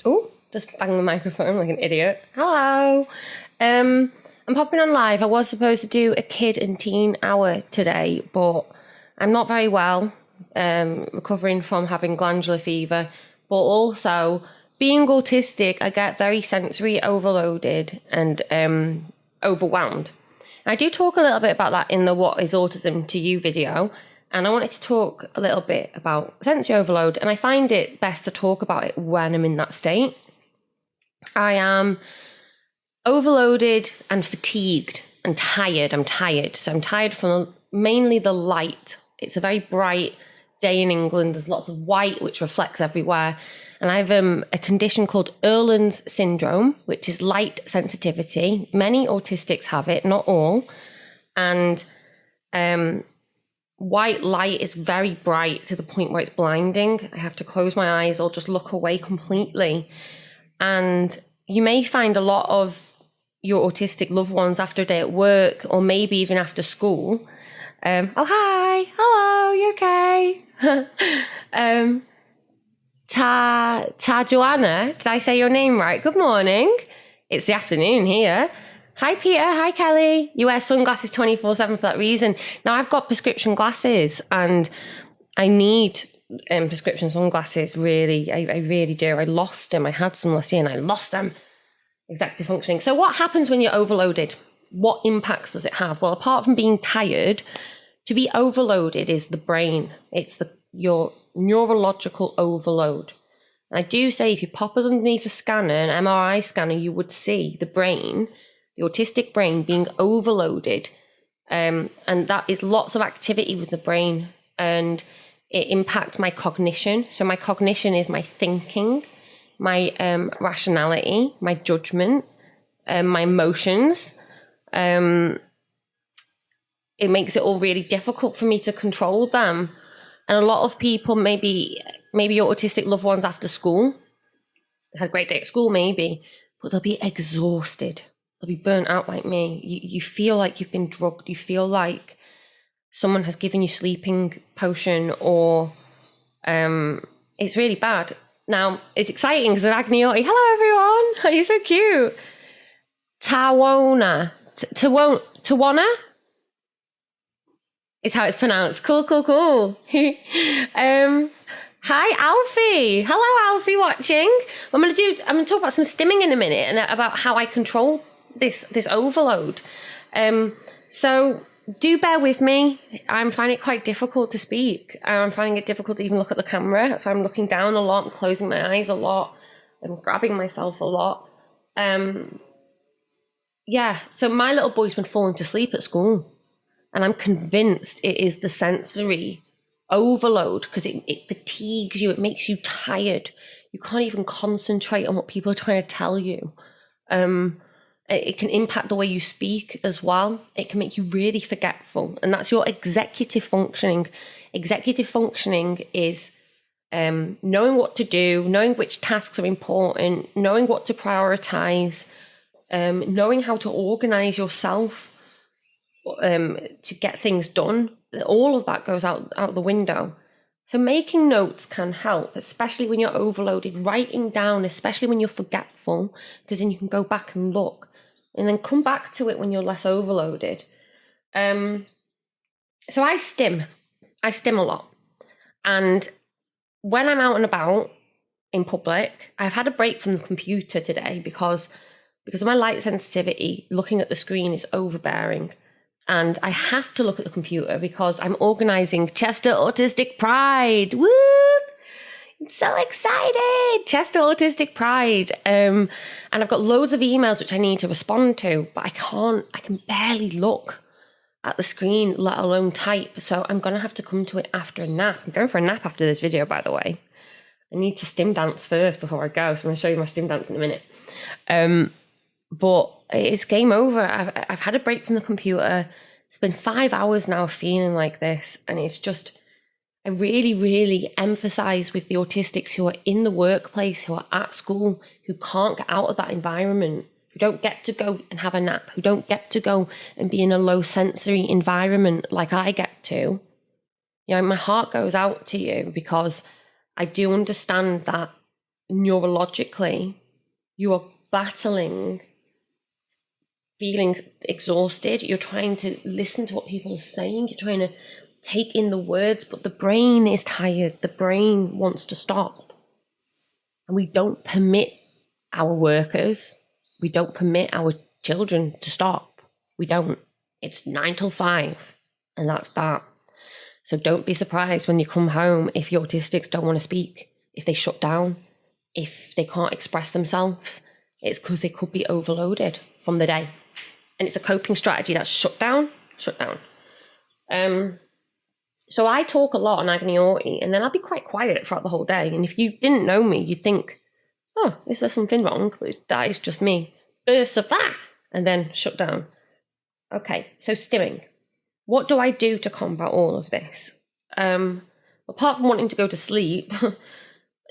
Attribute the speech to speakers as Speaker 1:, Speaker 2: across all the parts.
Speaker 1: Oh, just bang the microphone like an idiot. Hello. I'm popping on live. I was supposed to do a kid and teen hour today, but I'm not very well. Recovering from having glandular fever, but also being autistic, I get very sensory overloaded and overwhelmed. I do talk a little bit about that in the What is Autism to You video, and I wanted to talk a little bit about sensory overload, and I find it best to talk about it when I'm in that state. I am overloaded and fatigued and tired. I'm tired. So I'm tired from mainly the light. It's a very bright day in England. There's lots of white, which reflects everywhere. And I have a condition called Irlen's syndrome, which is light sensitivity. Many autistics have it, not all. And white light is very bright to the point where it's blinding. I have to close my eyes or just look away completely. And you may find a lot of your autistic loved ones after a day at work, or maybe even after school. Oh, hi. Hello, you okay? Joanna, did I say your name right? Good morning. It's the afternoon here. Hi, Peter. Hi, Kelly. You wear sunglasses 24/7 for that reason. Now, I've got prescription glasses and I need prescription sunglasses, really. I really do. I lost them. I had some last year and I lost them. Executive functioning. So what happens when you're overloaded? What impacts does it have? Well, apart from being tired, to be overloaded is the brain. It's your neurological overload. And I do say if you pop it underneath a scanner, an MRI scanner, you would see the brain, the autistic brain being overloaded. And that is lots of activity with the brain. And it impacts my cognition. So my cognition is my thinking, my rationality, my judgment, my emotions. It makes it all really difficult for me to control them. And a lot of people, maybe your autistic loved ones after school, had a great day at school maybe, but they'll be exhausted. They'll be burnt out like me. You feel like you've been drugged. You feel like someone has given you sleeping potion, or it's really bad. Now, it's exciting because Agony Autie. Hello, everyone. You're so cute. Tawana is how it's pronounced. Cool. Hi, Alfie. Hello, Alfie, watching. I'm going to talk about some stimming in a minute and about how I control this overload. So do bear with me. I'm finding it quite difficult to speak. I'm finding it difficult to even look at the camera. That's why I'm looking down a lot and closing my eyes a lot and grabbing myself a lot. So my little boy's been falling to sleep at school. And I'm convinced it is the sensory overload because it fatigues you. It makes you tired. You can't even concentrate on what people are trying to tell you. It can impact the way you speak as well. It can make you really forgetful. And that's your executive functioning. Executive functioning is knowing what to do, knowing which tasks are important, knowing what to prioritize, knowing how to organize yourself to get things done. All of that goes out the window. So making notes can help, especially when you're overloaded. Writing down, especially when you're forgetful, because then you can go back and look and then come back to it when you're less overloaded. So I stim a lot. And when I'm out and about in public, I've had a break from the computer today because of my light sensitivity. Looking at the screen is overbearing. And I have to look at the computer because I'm organising Chester Autistic Pride. Woo! I'm so excited! Chester Autistic Pride. And I've got loads of emails which I need to respond to, but I can barely look at the screen, let alone type. So I'm going to have to come to it after a nap. I'm going for a nap after this video, by the way. I need to stim dance first before I go. So I'm going to show you my stim dance in a minute. But it's game over. I've had a break from the computer. It's been 5 hours now feeling like this. And it's just, I really, really emphasize with the autistics who are in the workplace, who are at school, who can't get out of that environment, who don't get to go and have a nap, who don't get to go and be in a low sensory environment like I get to. You know, my heart goes out to you because I do understand that neurologically, you are battling, feeling exhausted. You're trying to listen to what people are saying. You're trying to take in the words, but the brain is tired. The brain wants to stop. And we don't permit our workers, we don't permit our children to stop. We don't. It's 9 till 5, and that's that. So don't be surprised when you come home if your autistics don't want to speak, if they shut down, if they can't express themselves. It's because they could be overloaded from the day. And it's a coping strategy that's shut down. So I talk a lot on Agony Autie, and then I'll be quite quiet throughout the whole day. And if you didn't know me, you'd think, oh, is there something wrong? But that is just me. Bursts of that, and then shut down. Okay, so stimming. What do I do to combat all of this? Apart from wanting to go to sleep,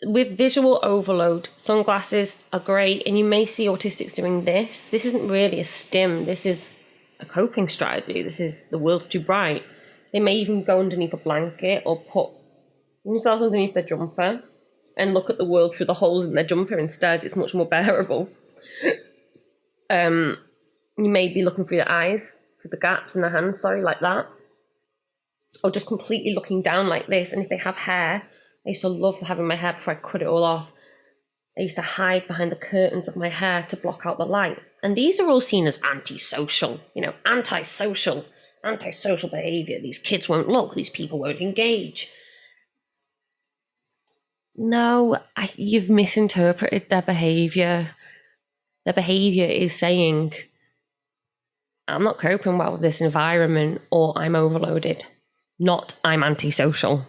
Speaker 1: with visual overload, sunglasses are great, and you may see autistics doing this. This isn't really a stim. This is a coping strategy. This is the world's too bright. They may even go underneath a blanket or put themselves underneath their jumper and look at the world through the holes in their jumper instead. It's much more bearable. You may be looking through their eyes, through the gaps in their hands, like that. Or just completely looking down like this. And if they have hair, I used to love having my hair before I cut it all off. I used to hide behind the curtains of my hair to block out the light. And these are all seen as antisocial, antisocial behavior. These kids won't look, these people won't engage. No, you've misinterpreted their behavior. Their behavior is saying, I'm not coping well with this environment, or I'm overloaded, not I'm antisocial.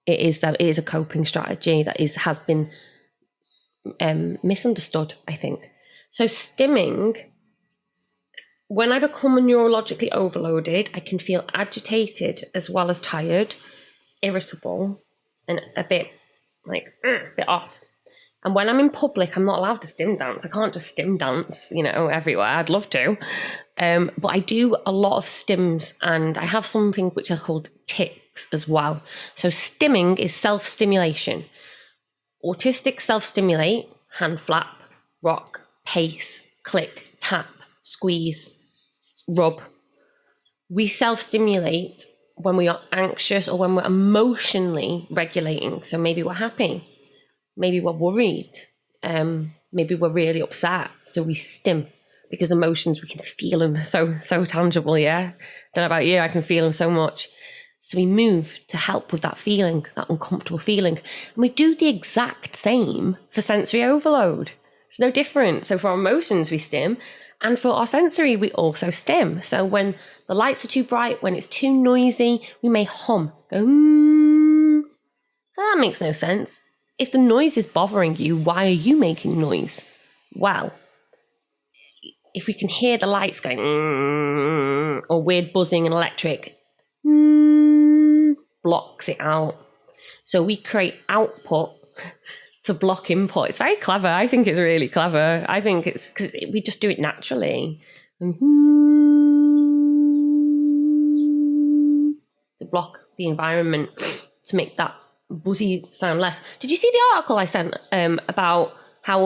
Speaker 1: It is a coping strategy that has been misunderstood, I think. So stimming, when I become neurologically overloaded, I can feel agitated as well as tired, irritable, and a bit off. And when I'm in public, I'm not allowed to stim dance. I can't just stim dance, everywhere. I'd love to. But I do a lot of stims, and I have something which are called tics as well. So stimming is self-stimulation. Autistics self-stimulate, hand flap, rock, pace, click, tap, squeeze, rub. We self-stimulate when we are anxious or when we're emotionally regulating. So maybe we're happy, maybe we're worried, maybe we're really upset. So we stim, because emotions, we can feel them so tangible, yeah? Don't know about you, I can feel them so much. So we move to help with that feeling, that uncomfortable feeling. And we do the exact same for sensory overload. It's no different. So for our emotions, we stim. And for our sensory, we also stim. So when the lights are too bright, when it's too noisy, we may hum, go, That makes no sense. If the noise is bothering you, why are you making noise? Well, if we can hear the lights going, or weird buzzing and electric, blocks it out. So we create output to block input. It's very clever. I think it's really clever. I think it's because we just do it naturally. To block the environment, to make that buzzy sound less. Did you see the article I sent about how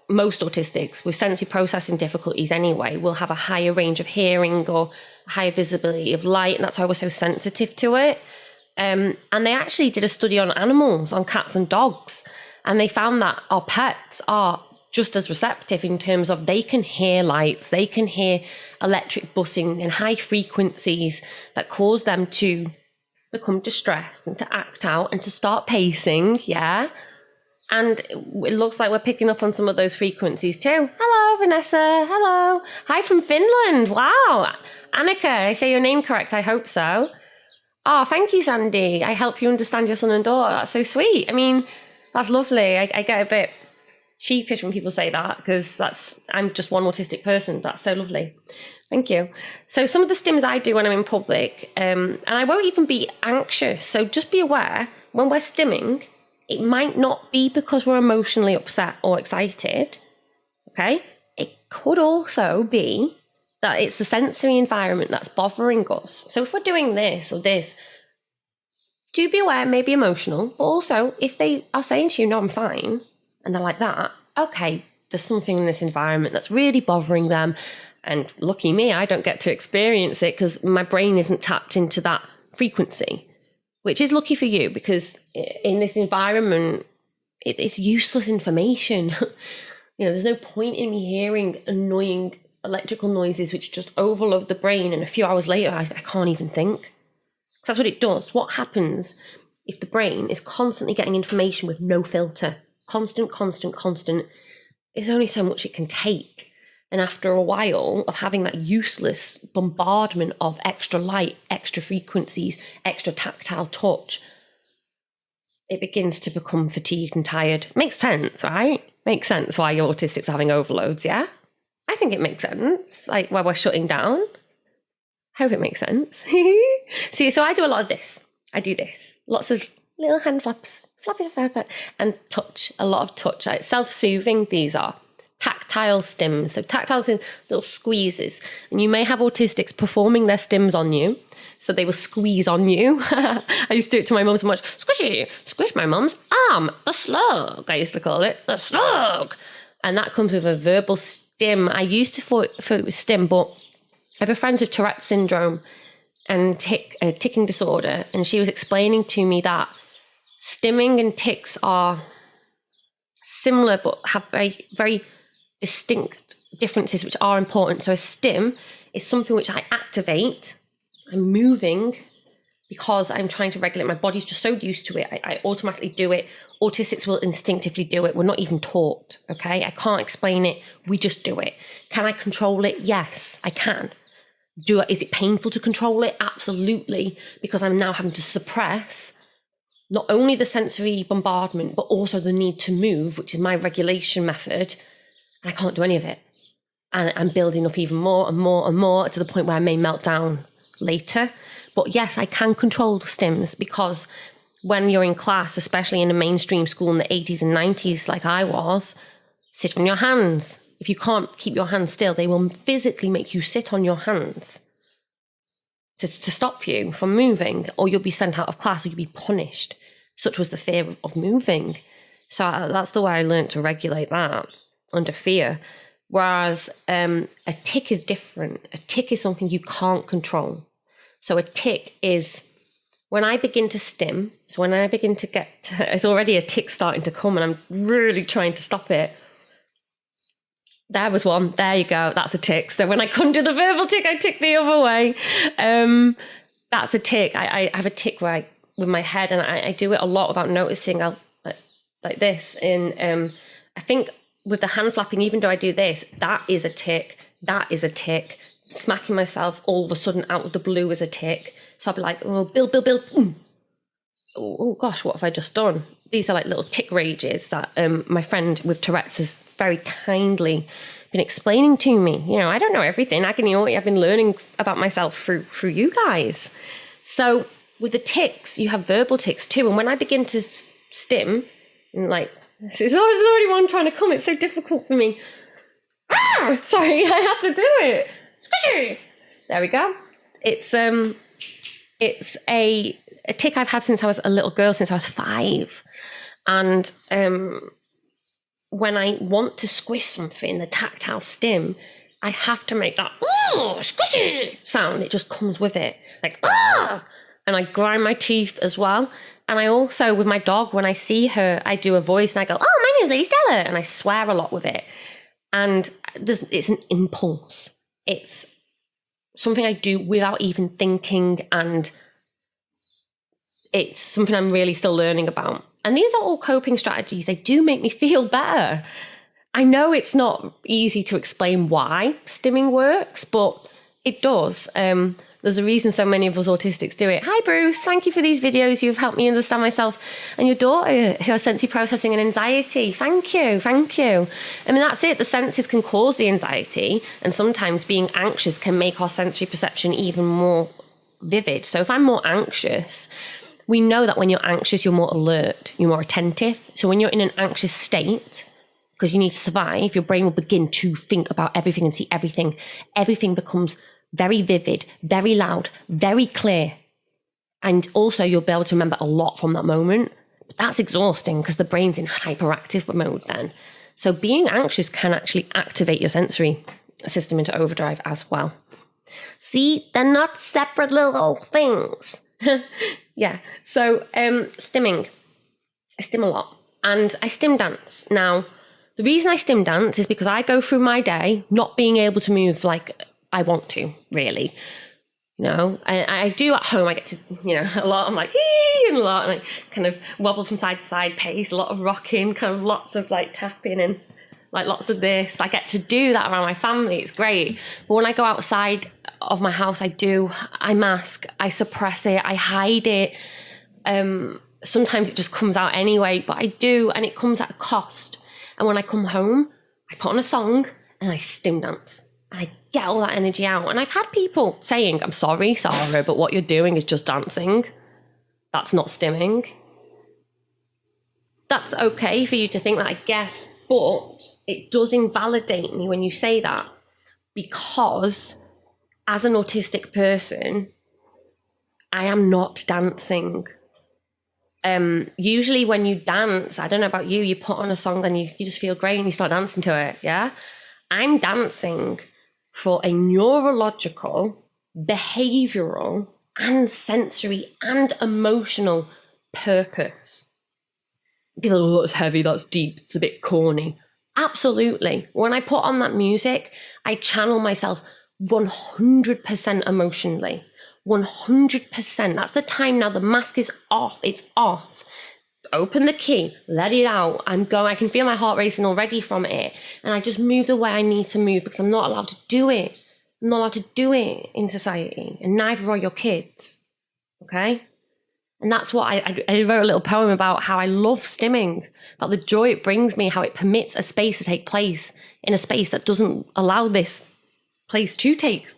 Speaker 1: most autistics with sensory processing difficulties anyway will have a higher range of hearing or higher visibility of light, and that's why we're so sensitive to it. And they actually did a study on animals, on cats and dogs, and they found that our pets are just as receptive in terms of they can hear lights, they can hear electric buzzing and high frequencies that cause them to become distressed and to act out and to start pacing, yeah? And it looks like we're picking up on some of those frequencies too. Hello, Vanessa. Hello. Hi from Finland. Wow. Annika, I say your name correct. I hope so. Oh, thank you, Sandy. I help you understand your son and daughter. That's so sweet. I mean, that's lovely. I get a bit sheepish when people say that because I'm just one autistic person. That's so lovely. Thank you. So some of the stims I do when I'm in public, and I won't even be anxious. So just be aware when we're stimming, it might not be because we're emotionally upset or excited, okay? It could also be that it's the sensory environment that's bothering us. So if we're doing this or this, do be aware, maybe emotional, but also if they are saying to you, no, I'm fine, and they're like that, okay, there's something in this environment that's really bothering them. And lucky me, I don't get to experience it because my brain isn't tapped into that frequency, which is lucky for you because in this environment, it's useless information. There's no point in me hearing annoying electrical noises which just overload the brain, and a few hours later, I can't even think. That's what it does. What happens if the brain is constantly getting information with no filter? Constant. There's only so much it can take. And after a while of having that useless bombardment of extra light, extra frequencies, extra tactile touch, it begins to become fatigued and tired. Makes sense, right? Makes sense why your autistics are having overloads, yeah? I think it makes sense, like why we're shutting down. I hope it makes sense. See, so I do a lot of this. I do this. Lots of little hand flaps, flappy, and touch, a lot of touch. Like self-soothing, these are. Tactile stims. So tactile stims, little squeezes. And you may have autistics performing their stims on you. So they will squeeze on you. I used to do it to my mum so much. Squishy, squish my mum's arm. The slug, I used to call it. The slug. And that comes with a verbal stim. I used to thought it was stim, but I have a friend with Tourette's syndrome and ticking disorder. And she was explaining to me that stimming and tics are similar, but have very, very distinct differences which are important. So a stim is something which I activate. I'm moving because I'm trying to regulate. My body's just so used to it. I automatically do it. Autistics will instinctively do it. We're not even taught, okay? I can't explain it. We just do it. Can I control it? Yes, I can. Is it painful to control it? Absolutely, because I'm now having to suppress not only the sensory bombardment, but also the need to move, which is my regulation method. And I can't do any of it. And I'm building up even more and more and more to the point where I may melt down later. But yes, I can control the stims because when you're in class, especially in a mainstream school in the 80s and 90s, like I was, sit on your hands. If you can't keep your hands still, they will physically make you sit on your hands to stop you from moving, or you'll be sent out of class or you'll be punished. Such was the fear of moving. So that's the way I learned to regulate that under fear. Whereas a tic is different. A tic is something you can't control. So a tic is when I begin to stim, so when I begin to it's already a tic starting to come and I'm really trying to stop it. There was one. There you go. That's a tic. So when I couldn't do the verbal tic, I tic the other way. That's a tic. I have a tic where with my head, and I do it a lot without noticing. I'll like this. And I think with the hand flapping, even though I do this, that is a tic. That is a tic. Smacking myself all of a sudden out of the blue is a tic. So I'll be like, oh, Bill. Oh gosh, what have I just done? These are like little tic rages that my friend with Tourette's has very kindly been explaining to me. I don't know everything. Agony Autie, I've been learning about myself through you guys. So with the tics, you have verbal tics too. And when I begin to stim, and like, there's already one trying to come. It's so difficult for me. Sorry, I had to do it. Squishy. There we go. It's a tic I've had since I was a little girl, since I was 5. And when I want to squish something, the tactile stim, I have to make that squishy sound. It just comes with it. Like, and I grind my teeth as well. And I also, with my dog, when I see her, I do a voice and I go, oh, my name's Lady Stella. And I swear a lot with it. And it's an impulse. It's something I do without even thinking, and it's something I'm really still learning about. And these are all coping strategies. They do make me feel better. I know it's not easy to explain why stimming works, but it does. There's a reason so many of us autistics do it. Hi, Bruce. Thank you for these videos. You've helped me understand myself and your daughter who has sensory processing and anxiety. Thank you. Thank you. I mean, that's it. The senses can cause the anxiety, and sometimes being anxious can make our sensory perception even more vivid. So if I'm more anxious, we know that when you're anxious, you're more alert, you're more attentive. So when you're in an anxious state, because you need to survive, your brain will begin to think about everything and see everything. Everything becomes very vivid, very loud, very clear. And also you'll be able to remember a lot from that moment. But that's exhausting because the brain's in hyperactive mode then. So being anxious can actually activate your sensory system into overdrive as well. See, they're not separate little things. Yeah. So stimming. I stim a lot. And I stim dance. Now, the reason I stim dance is because I go through my day not being able to move like I want to, really. You know, I do at home. I get to, you know, a lot. I'm like, hee, and a lot, and I kind of wobble from side to side, pace, a lot of rocking, kind of lots of like tapping and like lots of this. I get to do that around my family. It's great. But when I go outside of my house, I mask, I suppress it, I hide it. Sometimes it just comes out anyway, but I do, and it comes at a cost. And when I come home, I put on a song and I stim dance. I get all that energy out. And I've had people saying, I'm sorry, Sarah, but what you're doing is just dancing. That's not stimming. That's okay for you to think that, I guess, but it does invalidate me when you say that, because as an autistic person, I am not dancing. Usually when you dance, I don't know about you, you put on a song and you just feel great and you start dancing to it, yeah? I'm dancing for a neurological, behavioral, and sensory and emotional purpose. People are, oh, that's heavy, that's deep, it's a bit corny. Absolutely. When I put on that music, I channel myself 100% emotionally. 100%. That's the time now. The mask is off. It's off. Open the key, let it out. I can feel my heart racing already from it. And I just move the way I need to move because I'm not allowed to do it. I'm not allowed to do it in society. And neither are your kids. Okay? And that's what I wrote a little poem about how I love stimming, about the joy it brings me, how it permits a space to take place in a space that doesn't allow this place to take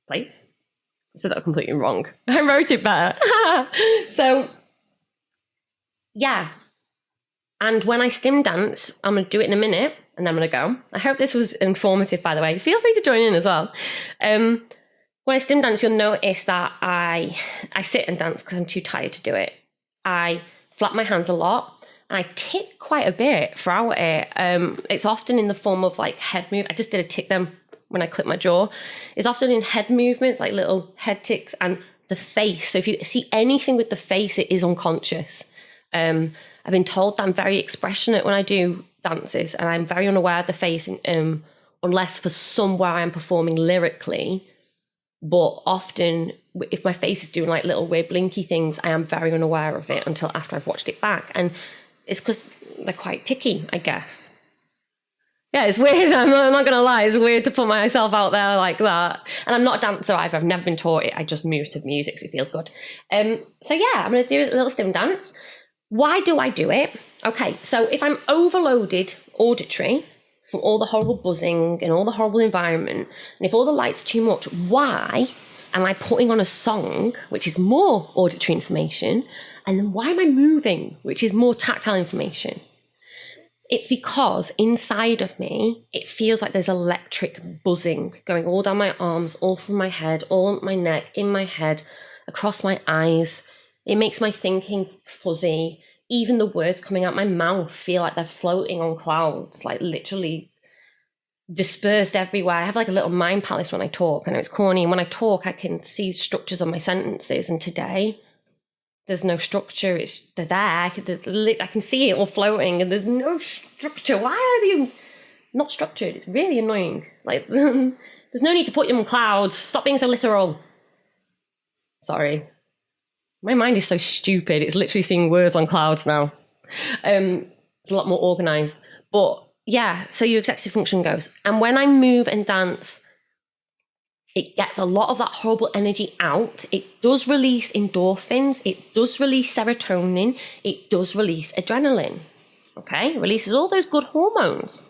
Speaker 1: place. I said that completely wrong. I wrote it better. So, yeah. And when I stim dance, I'm going to do it in a minute and then I'm going to go. I hope this was informative, by the way. Feel free to join in as well. When I stim dance, you'll notice that I sit and dance because I'm too tired to do it. I flap my hands a lot and I tick quite a bit throughout it. It's often in the form of like head move. I just did a tick then when I clip my jaw. It's often in head movements, like little head ticks, and the face. So if you see anything with the face, it is unconscious. I've been told that I'm very expressionate when I do dances, and I'm very unaware of the face, unless for somewhere I'm performing lyrically. But often, if my face is doing like little weird blinky things, I am very unaware of it until after I've watched it back. And it's because they're quite ticky, I guess. Yeah, it's weird. I'm not going to lie. It's weird to put myself out there like that. And I'm not a dancer either. I've never been taught it. I just move to music, so it feels good. So yeah, I'm going to do a little stim dance. Why do I do it? Okay, so if I'm overloaded auditory from all the horrible buzzing and all the horrible environment, and if all the lights are too much, why am I putting on a song, which is more auditory information, and then why am I moving, which is more tactile information? It's because inside of me, it feels like there's electric buzzing going all down my arms, all from my head, all my neck, in my head, across my eyes. It makes my thinking fuzzy. Even the words coming out my mouth feel like they're floating on clouds, like literally dispersed everywhere. I have like a little mind palace when I talk. I know it's corny. And when I talk, I can see structures of my sentences. And today, there's no structure. They're there. I can see it all floating and there's no structure. Why are they not structured? It's really annoying. Like, there's no need to put them on clouds. Stop being so literal. Sorry. My mind is so stupid. It's literally seeing words on clouds now. It's a lot more organized. But yeah, so your executive function goes. And when I move and dance, it gets a lot of that horrible energy out. It does release endorphins. It does release serotonin. It does release adrenaline. Okay? It releases all those good hormones.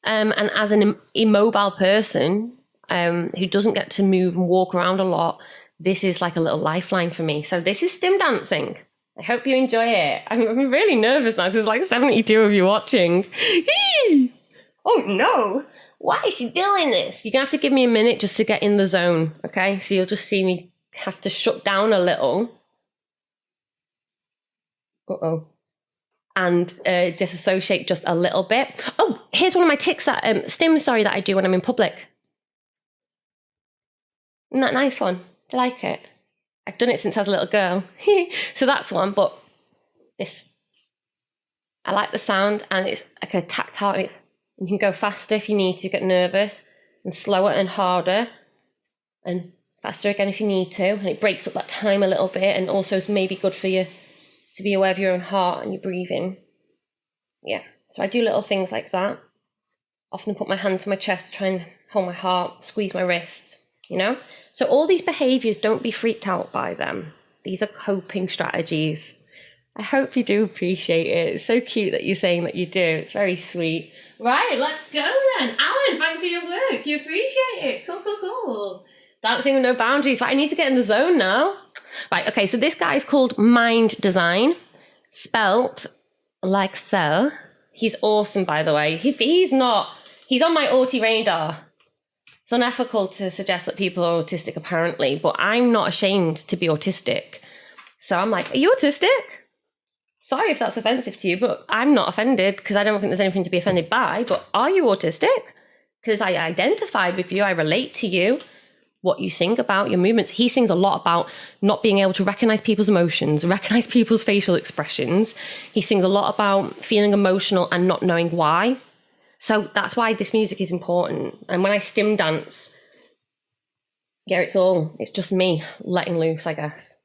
Speaker 1: And as an immobile person who doesn't get to move and walk around a lot, this is like a little lifeline for me. So this is stim dancing. I hope you enjoy it. I'm really nervous now because there's like 72 of you watching. Oh no. Why is she doing this? You're going to have to give me a minute just to get in the zone, okay? So you'll just see me have to shut down a little. And disassociate just a little bit. Oh, here's one of my tics that that I do when I'm in public. Isn't that a nice one? Do you like it? I've done it since I was a little girl. So that's one, but this, I like the sound, and it's like a tactile, and you can go faster if you need to, get nervous, and slower and harder, and faster again if you need to, and it breaks up that time a little bit, and also it's maybe good for you to be aware of your own heart and your breathing. Yeah, so I do little things like that. Often put my hand to my chest to try and hold my heart, squeeze my wrists, you know? So all these behaviours, don't be freaked out by them. These are coping strategies. I hope you do appreciate it. It's so cute that you're saying that you do. It's very sweet. Right, let's go then. Alan, thanks for your work. You appreciate it. Cool. Dancing with no boundaries. Right, I need to get in the zone now. Right, okay, so this guy's called Mind Design, spelt like so. He's awesome, by the way. He's on my Autie radar. It's unethical to suggest that people are autistic, apparently, but I'm not ashamed to be autistic. So I'm like, are you autistic? Sorry if that's offensive to you, but I'm not offended because I don't think there's anything to be offended by. But are you autistic? Because I identified with you, I relate to you, what you sing about, your movements. He sings a lot about not being able to recognize people's emotions, recognize people's facial expressions. He sings a lot about feeling emotional and not knowing why. So that's why this music is important. And when I stim dance, yeah, it's just me letting loose, I guess.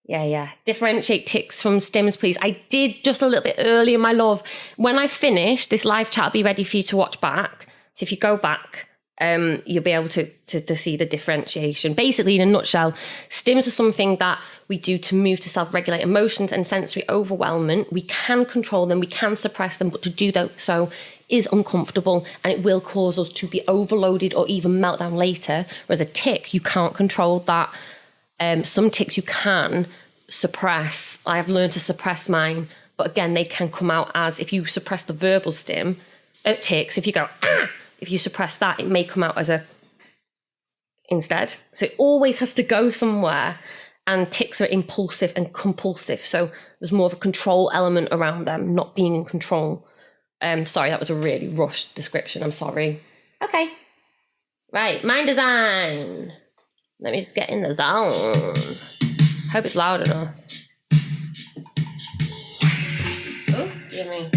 Speaker 1: Yeah. Differentiate tics from stims, please. I did just a little bit earlier, my love. When I finish, this live chat will be ready for you to watch back. So if you go back, you'll be able to see the differentiation. Basically, in a nutshell, stims are something that we do to move to self-regulate emotions and sensory overwhelmment. We can control them, we can suppress them, but to do so is uncomfortable, and it will cause us to be overloaded or even meltdown later. Whereas a tic, you can't control that. Some tics you can suppress. I have learned to suppress mine, but again, they can come out as, if you suppress the verbal tics, if you go, if you suppress that, it may come out as a instead. So it always has to go somewhere, and tics are impulsive and compulsive. So there's more of a control element around them, not being in control. Sorry, that was a really rushed description. I'm sorry. Okay. Right, Mind Design. Let me just get in the zone. Hope it's loud enough. Oh, give me.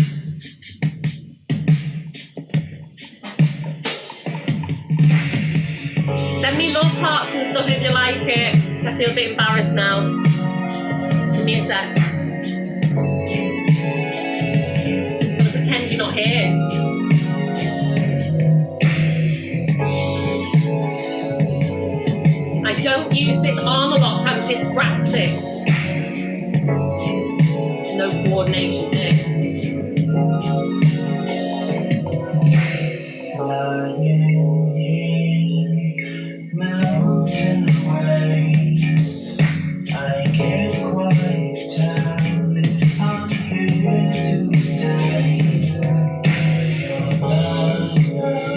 Speaker 1: Send me love hearts and stuff if you like it. I feel a bit embarrassed now. Give me a sec. Just gonna pretend you're not here. I don't use this arm a lot, I'm dyspraxic. No coordination here. Mountain waves, I can't quite tell if I'm here to stay. Your love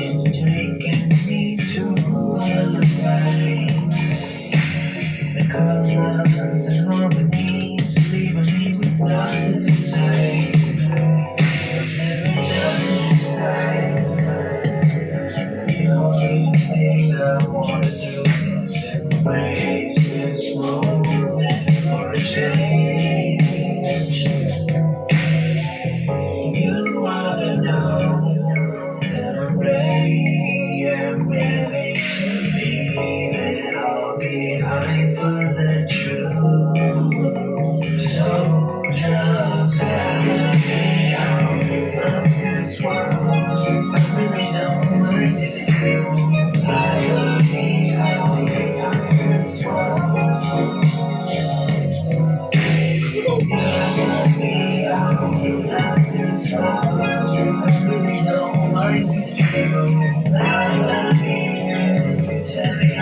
Speaker 1: is taking me to another place. The colors and harmonies leaving me with nothing to say. There's never nothing to say. The only thing I wanna do is embrace this moment for a change. You ought to know that I'm ready and willing to leave it all behind for the truth. So just let me out of this world. I really don't mind it. I love me out of this world. I love me out of this world. I really don't mind it. I love me and tell you.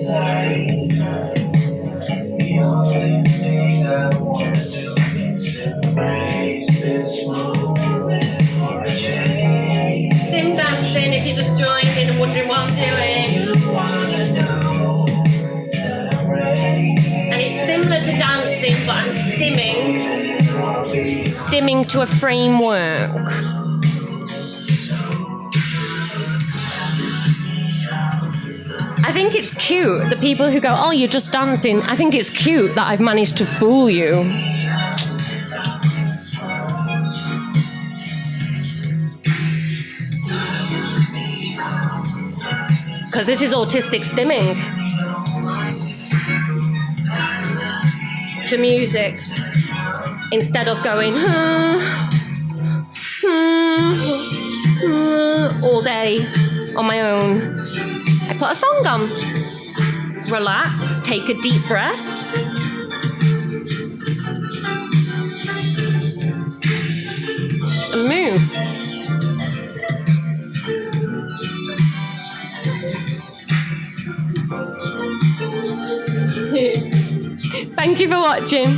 Speaker 2: The only thing I wanna do is embrace this moment for a change.
Speaker 1: Stim dancing if you just joined in and wondering what I'm doing.
Speaker 2: You wanna know that I'm ready.
Speaker 1: And it's similar to dancing, but I'm stimming to a framework. I think it's cute, the people who go, oh, you're just dancing. I think it's cute that I've managed to fool you. Because this is autistic stimming. To music. Instead of going, all day on my own. I put a song on. Relax, take a deep breath. And move. Thank you for watching. Do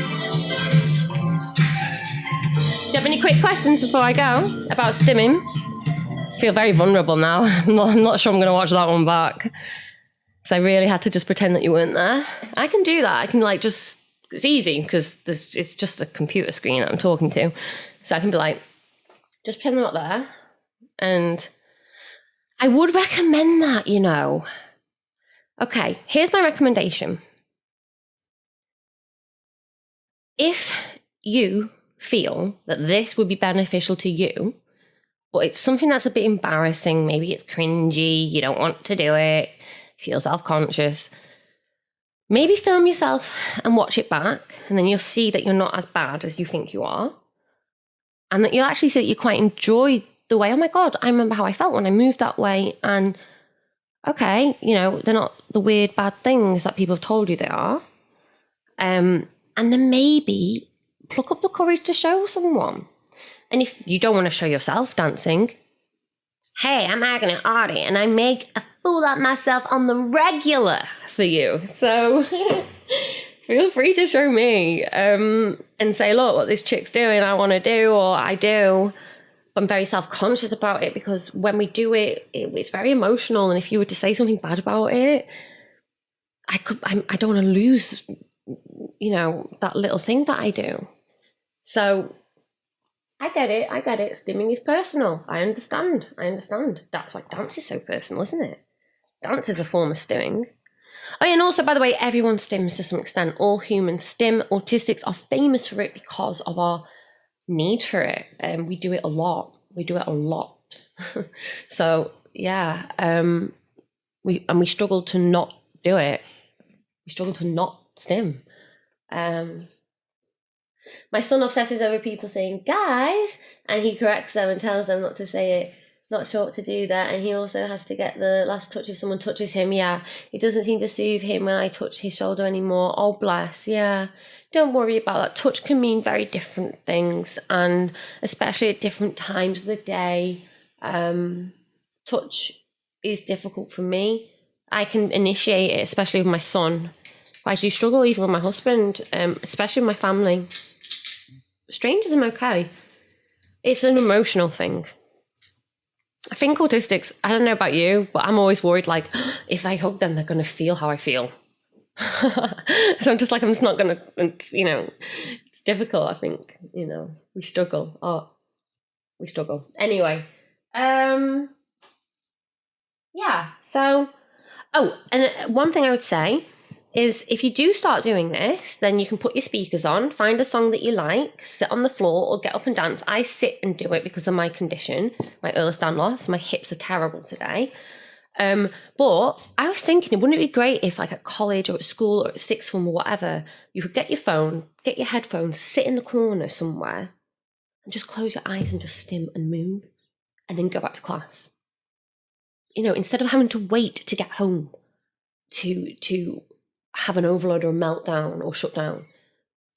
Speaker 1: you have any quick questions before I go about stimming? I feel very vulnerable now. I'm not sure I'm going to watch that one back. Because I really had to just pretend that you weren't there. I can do that. I can it's easy because it's just a computer screen that I'm talking to. So I can be like, just pretend I'm not there. And I would recommend that, Okay, here's my recommendation. If you feel that this would be beneficial to you, but it's something that's a bit embarrassing, maybe it's cringy, you don't want to do it, feel self-conscious, maybe film yourself and watch it back, and then you'll see that you're not as bad as you think you are, and that you'll actually see that you quite enjoy the way, oh my God, I remember how I felt when I moved that way, and okay, they're not the weird, bad things that people have told you they are. And then maybe pluck up the courage to show someone. And if you don't want to show yourself dancing, hey, I'm Agony Autie, and I make a fool out of myself on the regular for you. So feel free to show me and say, look, what this chick's doing, I want to do, or I do. I'm very self-conscious about it because when we do it, it's very emotional. And if you were to say something bad about it, I don't want to lose, that little thing that I do. So I get it. Stimming is personal. I understand. That's why dance is so personal, isn't it? Dance is a form of stimming. Oh, yeah, and also, by the way, everyone stims to some extent. All humans stim. Autistics are famous for it because of our need for it. We do it a lot. So, yeah. We struggle to not do it. We struggle to not stim. My son obsesses over people saying guys, and he corrects them and tells them not to say it, not sure what to do that. And he also has to get the last touch if someone touches him. Yeah, it doesn't seem to soothe him when I touch his shoulder anymore. Oh, bless. Yeah, don't worry about that. Touch can mean very different things, and especially at different times of the day. Touch is difficult for me. I can initiate it, especially with my son. I do struggle even with my husband, especially with my family. Strangers, I'm okay. It's an emotional thing. I think autistics, I don't know about you, but I'm always worried, if I hug them, they're going to feel how I feel. So I'm just not going to, it's difficult, I think, we struggle. We struggle. Anyway, yeah, so, and one thing I would say is if you do start doing this, then you can put your speakers on, find a song that you like, sit on the floor or get up and dance. I sit and do it because of my condition, my Ehlers-Danlos loss. My hips are terrible today. But I was thinking, wouldn't it be great if at college or at school or at sixth form or whatever, you could get your phone, get your headphones, sit in the corner somewhere and just close your eyes and just stim and move and then go back to class. Instead of having to wait to get home to have an overload or a meltdown or shut down.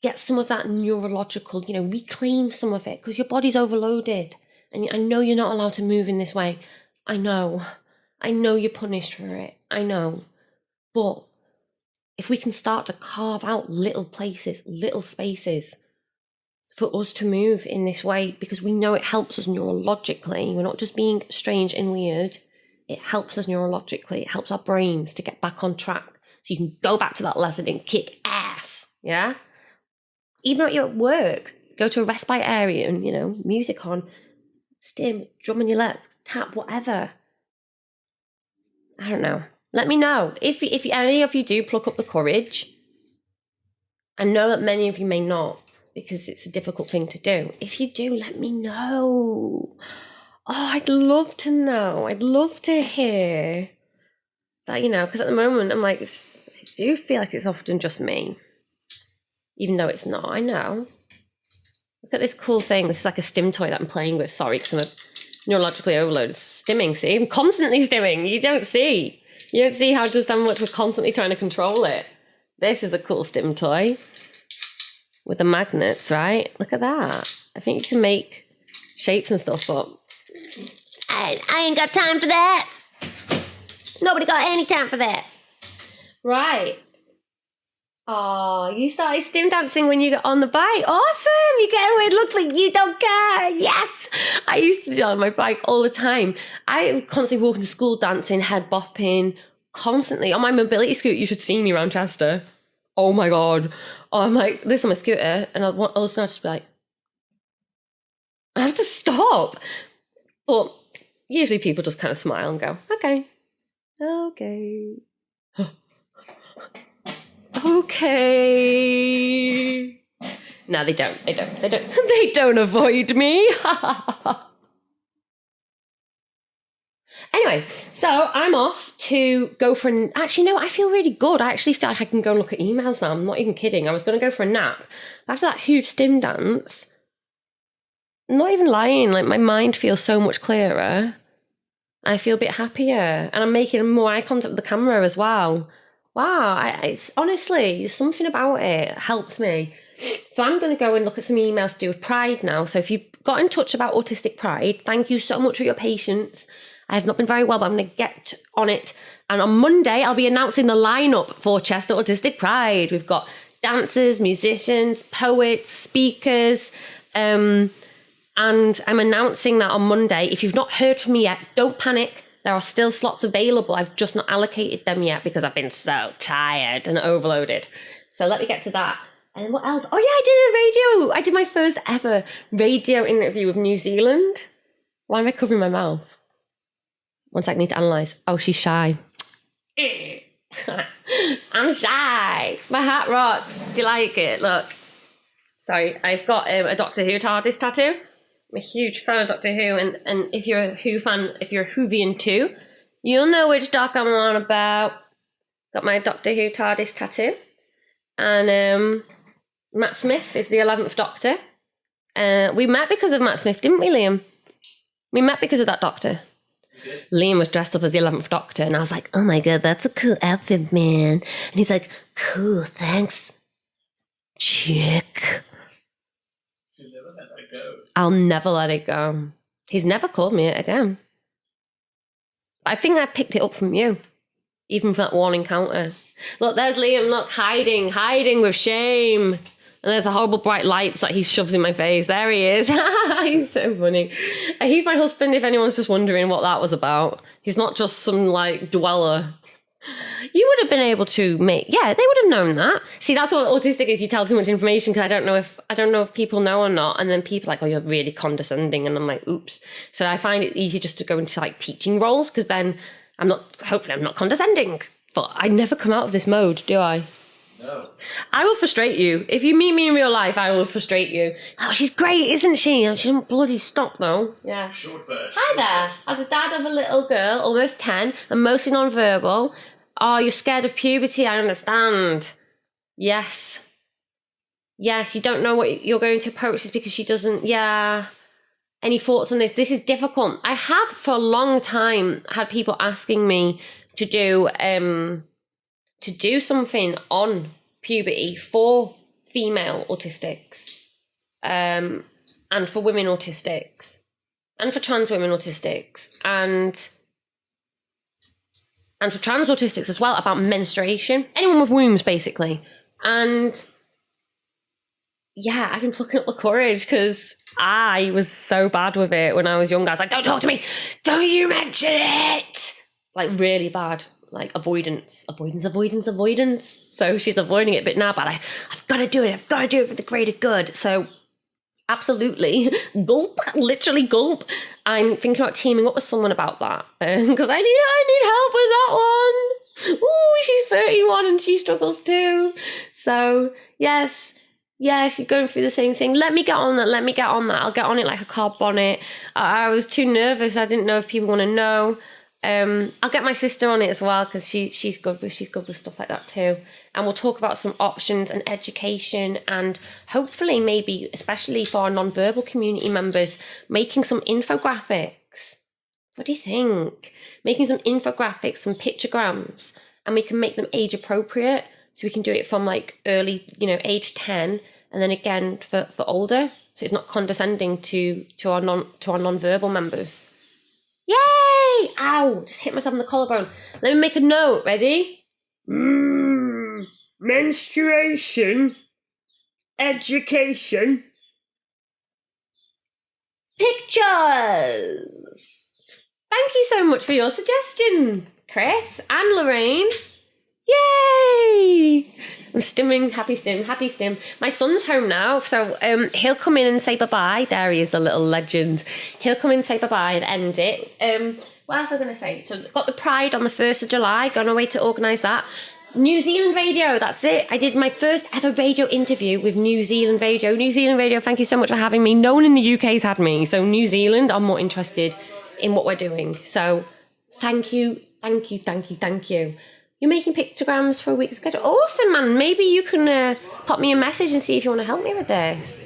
Speaker 1: Get some of that neurological, reclaim some of it because your body's overloaded. And I know you're not allowed to move in this way. I know you're punished for it. I know. But if we can start to carve out little places, little spaces for us to move in this way, because we know it helps us neurologically. We're not just being strange and weird. It helps us neurologically. It helps our brains to get back on track. So you can go back to that lesson and kick ass, yeah? Even when you're at work, go to a respite area and, music on, stim, drum on your lip, tap, whatever. I don't know. Let me know. If any of you do pluck up the courage, I know that many of you may not, because it's a difficult thing to do. If you do, let me know. Oh, I'd love to know. I'd love to hear that, because at the moment I'm like, I do feel like it's often just me, even though it's not. I know. Look at this cool thing. This is like a stim toy that I'm playing with. Sorry, because I'm neurologically overloaded. Stimming, see? I'm constantly stimming. You don't see how just how much we're constantly trying to control it. This is a cool stim toy with the magnets, right? Look at that. I think you can make shapes and stuff, but I ain't got time for that. Nobody got any time for that. Right. Oh, you started stim dancing when you got on the bike. Awesome. You get a weird look, but you don't care. Yes. I used to do it on my bike all the time. I was constantly walking to school dancing, head bopping, constantly. On my mobility scooter, you should see me around Chester. Oh my God. Oh, I'm like this on my scooter, and all of a sudden I'll just be like, I have to stop. But usually people just kind of smile and go, okay. Okay. No, they don't. They don't avoid me. Anyway, so I'm off to go for actually, no, I feel really good. I actually feel like I can go and look at emails now. I'm not even kidding. I was going to go for a nap. After that huge stim dance, I'm not even lying, like my mind feels so much clearer. I feel a bit happier, and I'm making more eye contact with the camera as well. Wow, it's honestly, something about it helps me. So I'm going to go and look at some emails to do with Pride now. So if you've got in touch about Autistic Pride, thank you so much for your patience. I have not been very well, but I'm going to get on it. And on Monday, I'll be announcing the lineup for Chester Autistic Pride. We've got dancers, musicians, poets, speakers, and I'm announcing that on Monday. If you've not heard from me yet, don't panic. There are still slots available. I've just not allocated them yet because I've been so tired and overloaded. So let me get to that. And what else? Oh yeah, I did a radio. I did my first ever radio interview with New Zealand. Why am I covering my mouth? One sec, I need to analyse. Oh, she's shy. I'm shy. My hat rocks. Do you like it? Look. Sorry, I've got a Doctor Who TARDIS tattoo. I'm a huge fan of Doctor Who, and if you're a Who fan, if you're a Whovian too, you'll know which doc I'm on about. Got my Doctor Who TARDIS tattoo. And Matt Smith is the 11th Doctor. We met because of Matt Smith, didn't we, Liam? We met because of that Doctor. Liam was dressed up as the 11th Doctor, and I was like, oh my God, that's a cool outfit, man. And he's like, cool, thanks, chick. I'll never let it go. He's never called me it again. I think I picked it up from you, even for that one encounter. Look, there's Liam, look, hiding with shame. And there's the horrible bright lights that he shoves in my face. There he is. He's so funny. He's my husband, if anyone's just wondering what that was about. He's not just some, dweller. You would have been able to they would have known that. See, that's what autistic is. You tell too much information because I don't know if people know or not. And then people are like, oh, you're really condescending. And I'm like, oops. So I find it easy just to go into teaching roles because then hopefully I'm not condescending. But I never come out of this mode, do I?
Speaker 3: No.
Speaker 1: I will frustrate you. If you meet me in real life, I will frustrate you. Oh, she's great, isn't she? She didn't bloody stop, though. Yeah.
Speaker 3: Short burst.
Speaker 1: Hi there. As a dad of a little girl, almost 10, and mostly non-verbal. Oh, you're scared of puberty, I understand. Yes, you don't know what you're going to approach this because she doesn't, Any thoughts on this? This is difficult. I have for a long time had people asking me to do something on puberty for female autistics, and for women autistics, and for trans women autistics, and and for trans autistics as well, about menstruation. Anyone with wombs, basically. And yeah, I've been plucking up the courage because I was so bad with it when I was younger. I was like, don't talk to me. Don't you mention it. Like really bad. Like avoidance. So she's avoiding it a bit now, but I've got to do it. I've got to do it for the greater good. So absolutely, gulp, literally gulp. I'm thinking about teaming up with someone about that because I need help with that one. Ooh, she's 31 and she struggles too. So yes, you're going through the same thing. Let me get on that. I'll get on it like a car bonnet. I was too nervous. I didn't know if people want to know. I'll get my sister on it as well because she's good with stuff like that too. And we'll talk about some options and education and hopefully maybe, especially for our non-verbal community members, making some infographics. What do you think? Making some infographics, some pictograms, and we can make them age appropriate. So we can do it from like early, age 10, and then again for older. So it's not condescending to our non-verbal members. Yay! Ow! Just hit myself in the collarbone. Let me make a note. Ready? Menstruation. Education. Pictures. Thank you so much for your suggestion, Chris and Lorraine. Yay! I'm stimming. Happy stim. My son's home now, so he'll come in and say bye-bye. There he is, the little legend. He'll come in and say bye-bye and end it. What else was I going to say? So got the Pride on the 1st of July. Going away to organise that. New Zealand Radio, that's it. I did my first ever radio interview with New Zealand Radio. New Zealand Radio, thank you so much for having me. No one in the UK's had me, so New Zealand, I'm more interested in what we're doing. So thank you. You're making pictograms for a week's schedule. Awesome, man. Maybe you can pop me a message and see if you want to help me with this.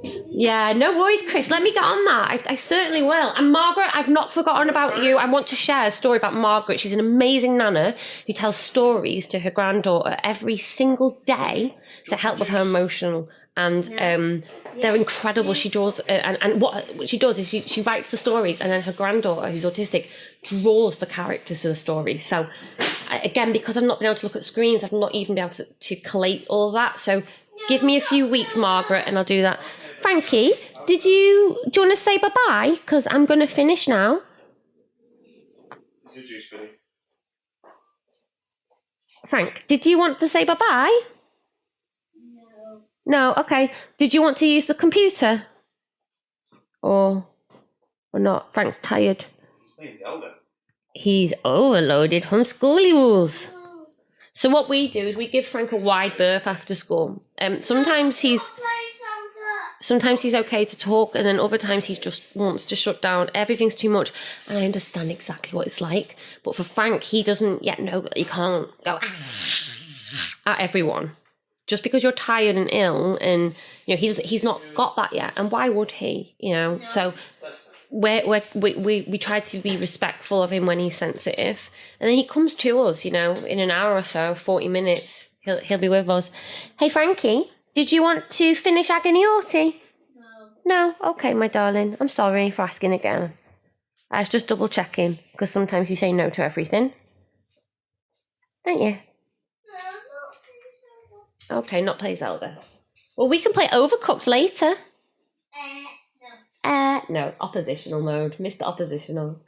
Speaker 1: Yeah, no worries, Chris. Let me get on that. I certainly will. And Margaret, I've not forgotten about you. I want to share a story about Margaret. She's an amazing nana who tells stories to her granddaughter every single day to help with her emotional. And they're incredible. She draws, and what she does is she writes the stories, and then her granddaughter, who's autistic, draws the characters to the story. So again, because I've not been able to look at screens, I've not even been able to collate all of that. So give me a few weeks, Margaret, and I'll do that. Frankie, do you want to say bye-bye? Because I'm going to finish now.
Speaker 3: It's your juice, buddy.
Speaker 1: Frank, did you want to say bye-bye? No, okay. Did you want to use the computer? Or not? Frank's tired.
Speaker 3: He's playing Zelda.
Speaker 1: He's overloaded from schooly rules. So what we do is we give Frank a wide berth after school. Sometimes he's okay to talk, and then other times he just wants to shut down. Everything's too much, and I understand exactly what it's like. But for Frank, he doesn't yet know that he can't go at everyone. Just because you're tired and ill, and he's not got that yet, and why would he? So we try to be respectful of him when he's sensitive, and then he comes to us. In an hour or so, 40 minutes, he'll be with us. Hey Frankie, did you want to finish Agony Autie? No. Okay, my darling. I'm sorry for asking again. I was just double checking because sometimes you say no to everything, don't you? Okay, not play Zelda. Well, we can play Overcooked later. No, oppositional mode. Mr. Oppositional.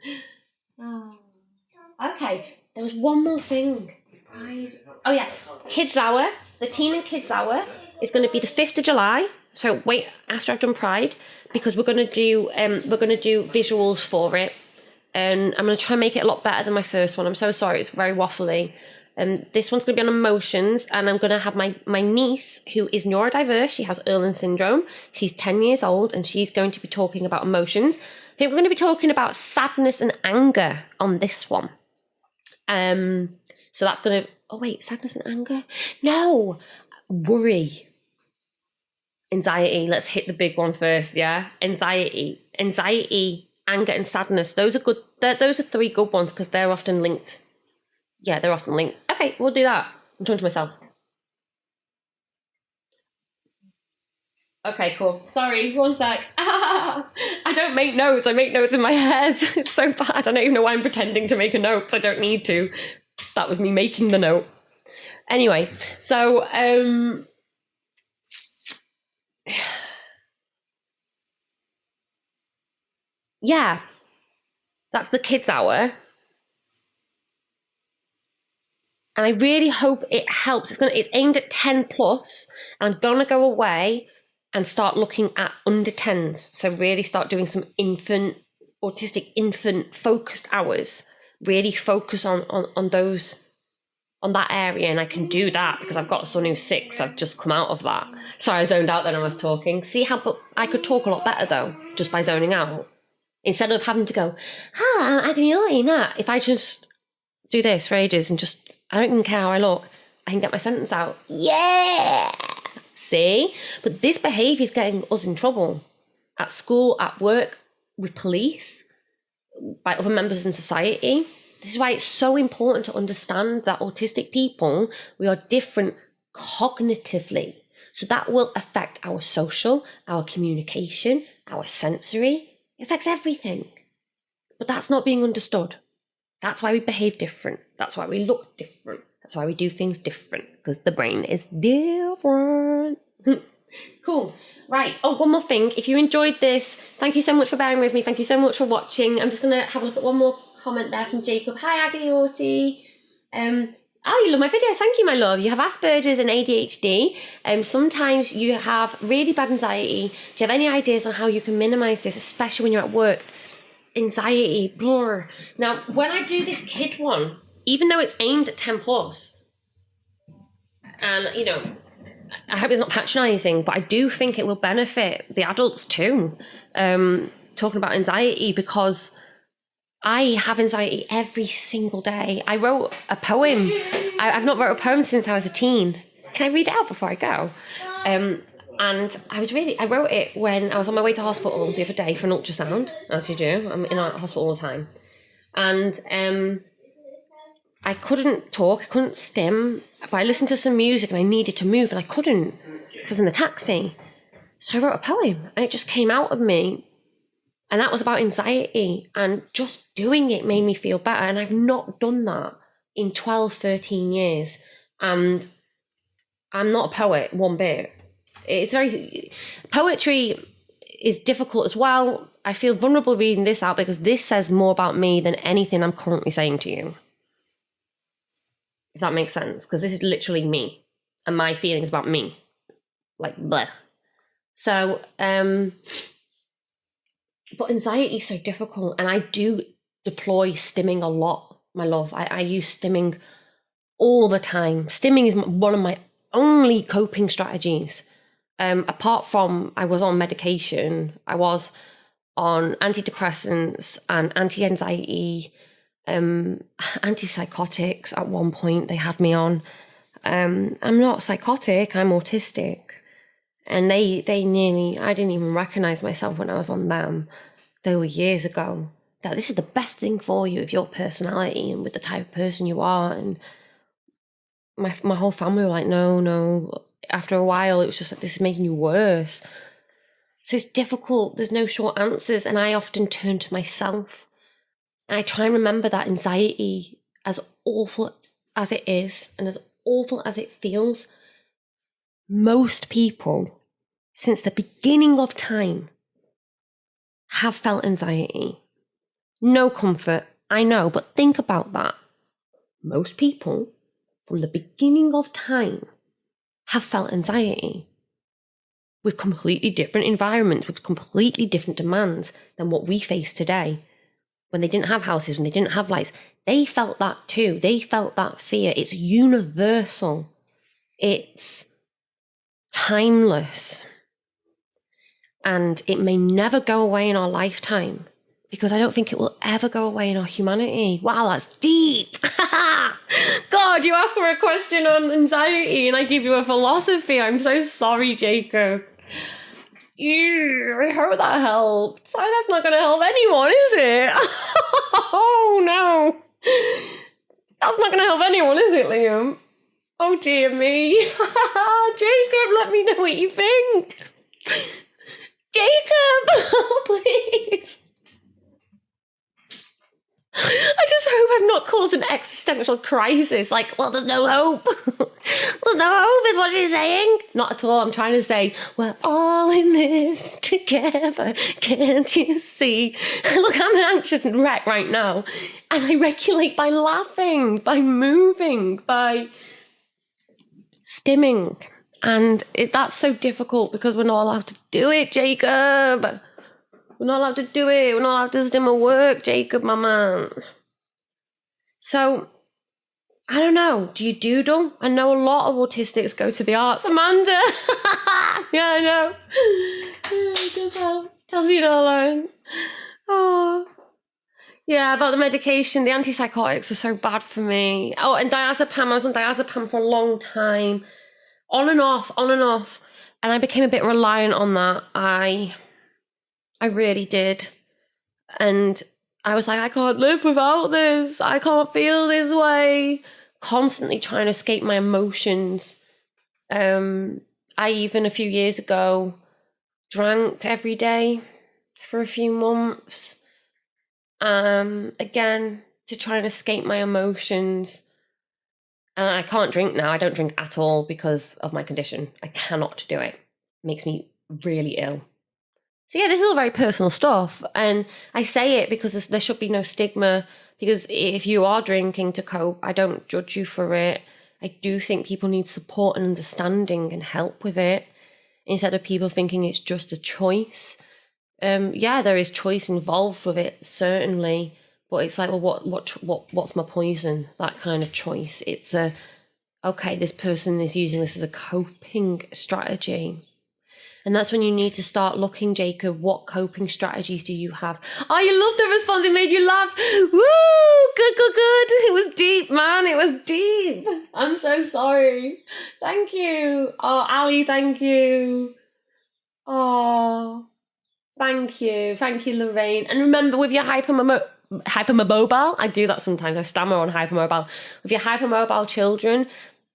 Speaker 1: Oh. Okay, there was one more thing. Pride. Oh yeah, Kids Hour. The Teen and Kids Hour is going to be the 5th of July. So wait, after I've done Pride, because we're going to do visuals for it, and I'm going to try and make it a lot better than my first one. I'm so sorry, it's very waffly. This one's going to be on emotions, and I'm going to have my niece, who is neurodiverse. She has Irlen syndrome. She's 10 years old, and she's going to be talking about emotions. I think we're going to be talking about sadness and anger on this one. So that's going to... Oh, wait, sadness and anger? No, worry. Anxiety. Let's hit the big one first, yeah? Anxiety, anger, and sadness. Those are good. Those are 3 good ones because they're often linked. Yeah, they're often linked. Okay, we'll do that. I'm talking to myself. Okay, cool. Sorry, one sec. I don't make notes. I make notes in my head. It's so bad. I don't even know why I'm pretending to make a note, 'cause I don't need to. That was me making the note. Anyway, so yeah, that's the kids' hour. And I really hope it helps. It's aimed at 10 plus, and I'm gonna go away and start looking at under 10s. So really start doing some autistic infant focused hours. Really focus on those, on that area, and I can do that because I've got a son who's 6. I've just come out of that. Sorry, I zoned out then I was talking. See how I could talk a lot better though, just by zoning out. Instead of having to go, I'm Agony Autie, nah. If I just do this for ages and just, I don't even care how I look, I can get my sentence out. Yeah! See? But this behaviour is getting us in trouble. At school, at work, with police, by other members in society. This is why it's so important to understand that autistic people, we are different cognitively. So that will affect our social, our communication, our sensory. It affects everything. But that's not being understood. That's why we behave different. That's why we look different. That's why we do things different, because the brain is different. Cool. Right. Oh, one more thing. If you enjoyed this, thank you so much for bearing with me. Thank you so much for watching. I'm just going to have a look at one more comment there from Jacob. Hi, Agony Autie. Oh, you love my videos. Thank you, my love. You have Asperger's and ADHD. Sometimes you have really bad anxiety. Do you have any ideas on how you can minimise this, especially when you're at work? Anxiety, blur. Now, when I do this kid one, even though it's aimed at 10 plus, and you know, I hope it's not patronising, but I do think it will benefit the adults too. Talking about anxiety, because I have anxiety every single day. I wrote a poem. I've not wrote a poem since I was a teen. Can I read it out before I go? And I wrote it when I was on my way to hospital the other day for an ultrasound, as you do. I'm in a hospital all the time. And I couldn't talk, I couldn't stim, but I listened to some music and I needed to move and I couldn't, because I was in the taxi. So I wrote a poem and it just came out of me. And that was about anxiety, and just doing it made me feel better. And I've not done that in 12, 13 years. And I'm not a poet one bit. Poetry is difficult as well. I feel vulnerable reading this out because this says more about me than anything I'm currently saying to you. If that makes sense, because this is literally me and my feelings about me. Like, bleh. So, but anxiety is so difficult, and I do deploy stimming a lot, my love. I use stimming all the time. Stimming is one of my only coping strategies. Apart from I was on medication, I was on antidepressants and anti-anxiety, antipsychotics at one point they had me on. I'm not psychotic, I'm autistic. And they nearly, I didn't even recognize myself when I was on them. They were years ago. That this is the best thing for you with your personality and with the type of person you are. And my whole family were like, no. After a while, it was just like, this is making you worse. So it's difficult. There's no short answers. And I often turn to myself. And I try and remember that anxiety, as awful as it is and as awful as it feels, most people, since the beginning of time, have felt anxiety. No comfort, I know, but think about that. Most people, from the beginning of time, have felt anxiety. With completely different environments, with completely different demands than what we face today. When they didn't have houses, when they didn't have lights, they felt that too. They felt that fear. It's universal. It's timeless. And it may never go away in our lifetime, because I don't think it will ever go away in our humanity. Wow, that's deep. God, you asked for a question on anxiety and I give you a philosophy. I'm so sorry, Jacob. I hope that helped. So that's not going to help anyone, is it? Oh, no. That's not going to help anyone, is it, Liam? Oh, dear me. Jacob, let me know what you think. Jacob, please. I just hope I've not caused an existential crisis. Like, well, there's no hope. There's no hope is what she's saying. Not at all. I'm trying to say, we're all in this together. Can't you see? Look, I'm an anxious wreck right now. And I regulate by laughing, by moving, by stimming. And that's so difficult because we're not allowed to do it, Jacob. We're not allowed to do it. We're not allowed to stim at work, Jacob, my man. So, I don't know. Do you doodle? I know a lot of autistics go to the arts. Amanda! Yeah, I know. It does help. Tells you not alone. Oh. Yeah, about the medication. The antipsychotics were so bad for me. Oh, and diazepam. I was on diazepam for a long time. On and off. And I became a bit reliant on that. I really did. And I was like, I can't live without this. I can't feel this way. Constantly trying to escape my emotions. I even a few years ago drank every day for a few months. Again, to try and escape my emotions. And I can't drink now. I don't drink at all because of my condition. I cannot do it. It makes me really ill. So yeah, this is all very personal stuff. And I say it because there should be no stigma. Because if you are drinking to cope, I don't judge you for it. I do think people need support and understanding and help with it. Instead of people thinking it's just a choice. Yeah, there is choice involved with it, certainly. But it's like, well, what's my poison? That kind of choice. It's okay, this person is using this as a coping strategy. And that's when you need to start looking, Jacob, what coping strategies do you have? Oh, you love the response. It made you laugh. Woo! Good. It was deep, man. It was deep. I'm so sorry. Thank you. Oh, Ali, thank you. Oh, thank you. Thank you, Lorraine. And remember, with your hypermobile, I do that sometimes. I stammer on hypermobile. With your hypermobile children,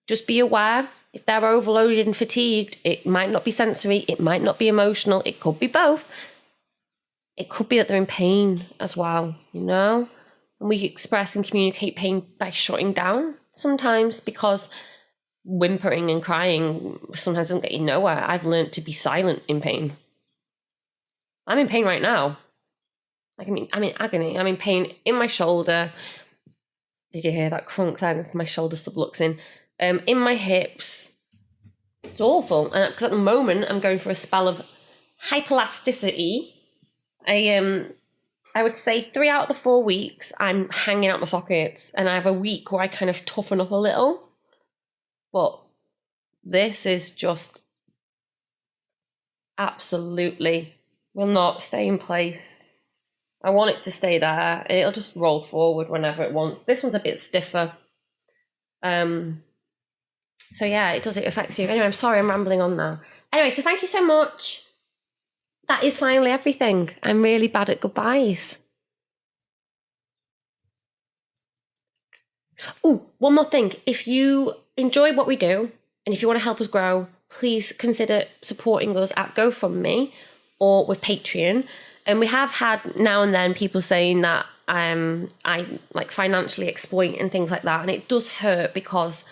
Speaker 1: just be aware. If they're overloaded and fatigued, it might not be sensory, it might not be emotional, it could be both. It could be that they're in pain as well, you know? And we express and communicate pain by shutting down sometimes because whimpering and crying sometimes doesn't get you nowhere. I've learned to be silent in pain. I'm in pain right now. I'm in agony. I'm in pain in my shoulder. Did you hear that crunk there? That's my shoulder subluxing. In my hips. It's awful. And because at the moment I'm going for a spell of hyperelasticity. I would say 3 out of the 4 weeks I'm hanging out my sockets, and I have a week where I kind of toughen up a little. But this is just absolutely will not stay in place. I want it to stay there, and it'll just roll forward whenever it wants. This one's a bit stiffer. So yeah, it affects you. Anyway, I'm sorry, I'm rambling on now. Anyway, so thank you so much. That is finally everything. I'm really bad at goodbyes. Oh, one more thing. If you enjoy what we do, and if you want to help us grow, please consider supporting us at GoFundMe or with Patreon. And we have had now and then people saying that I like financially exploit and things like that. And it does hurt because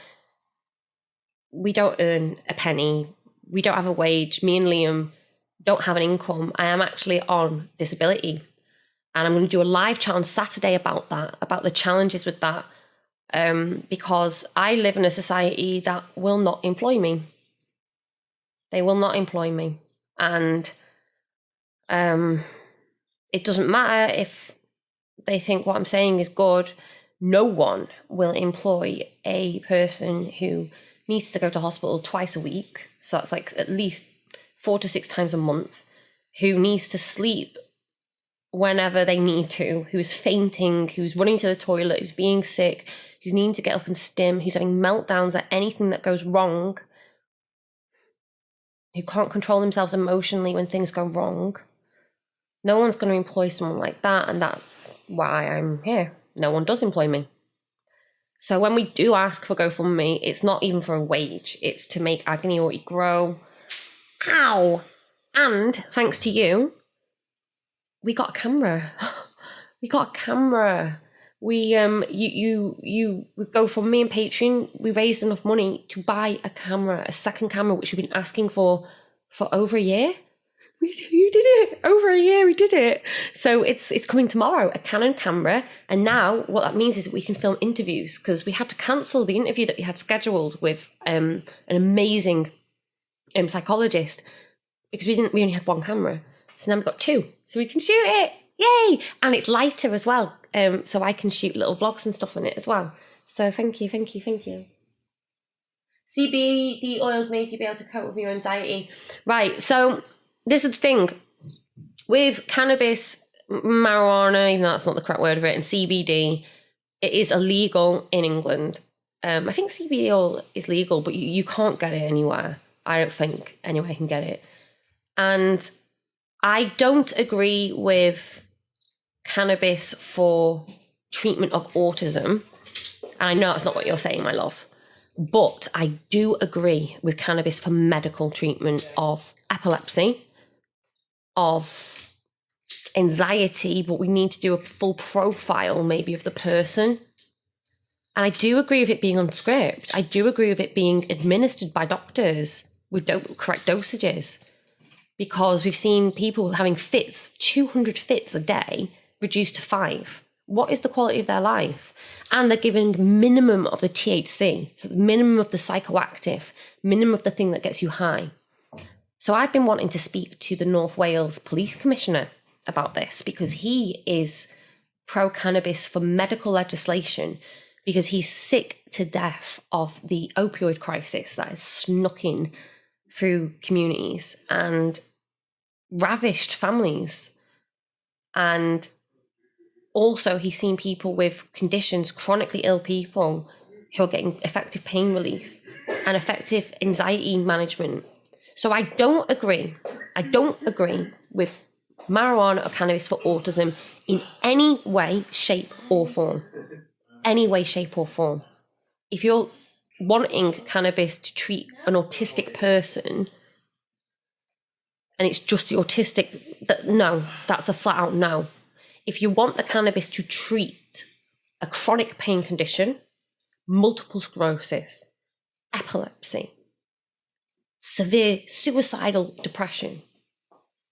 Speaker 1: we don't earn a penny. We don't have a wage. Me and Liam don't have an income. I am actually on disability. And I'm going to do a live chat on Saturday about that, about the challenges with that. Because I live in a society that will not employ me. They will not employ me. And it doesn't matter if they think what I'm saying is good. No one will employ a person who needs to go to hospital twice a week. So that's like at least 4 to 6 times a month. Who needs to sleep whenever they need to. Who's fainting, who's running to the toilet, who's being sick, who's needing to get up and stim, who's having meltdowns at anything that goes wrong. Who can't control themselves emotionally when things go wrong. No one's going to employ someone like that, and that's why I'm here. No one does employ me. So when we do ask for GoFundMe, it's not even for a wage. It's to make Agony Autie grow. Ow! And thanks to you, we got a camera. We got a camera. We go from me and Patreon. We raised enough money to buy a camera, a second camera, which we've been asking for over a year. You did it over a year. We did it. So it's coming tomorrow, a Canon camera. And now what that means is that we can film interviews, because we had to cancel the interview that we had scheduled with an amazing psychologist, because we only had one camera. So now we've got two, so we can shoot it. Yay! And it's lighter as well, so I can shoot little vlogs and stuff on it as well. So thank you. CBD oils made you be able to cope with your anxiety. Right, so this is the thing. With cannabis, marijuana, even though that's not the correct word of it, and CBD, it is illegal in England. I think CBD oil is legal, but you can't get it anywhere. I don't think anyone can get it. And I don't agree with cannabis for treatment of autism. And I know that's not what you're saying, my love. But I do agree with cannabis for medical treatment of epilepsy, of anxiety, but we need to do a full profile maybe of the person. And I do agree with it being on script. I do agree with it being administered by doctors with correct dosages, because we've seen people having fits, 200 fits a day, reduced to 5. What is the quality of their life? And they're giving minimum of the THC, so the minimum of the psychoactive, minimum of the thing that gets you high. So I've been wanting to speak to the North Wales Police Commissioner about this, because he is pro-cannabis for medical legislation, because he's sick to death of the opioid crisis that has snuck in through communities and ravished families. And also he's seen people with conditions, chronically ill people, who are getting effective pain relief and effective anxiety management. So I don't agree with marijuana or cannabis for autism in any way, shape or form. Any way, shape or form. If you're wanting cannabis to treat an autistic person and it's just the autistic, no, that's a flat out no. If you want the cannabis to treat a chronic pain condition, multiple sclerosis, epilepsy, severe suicidal depression,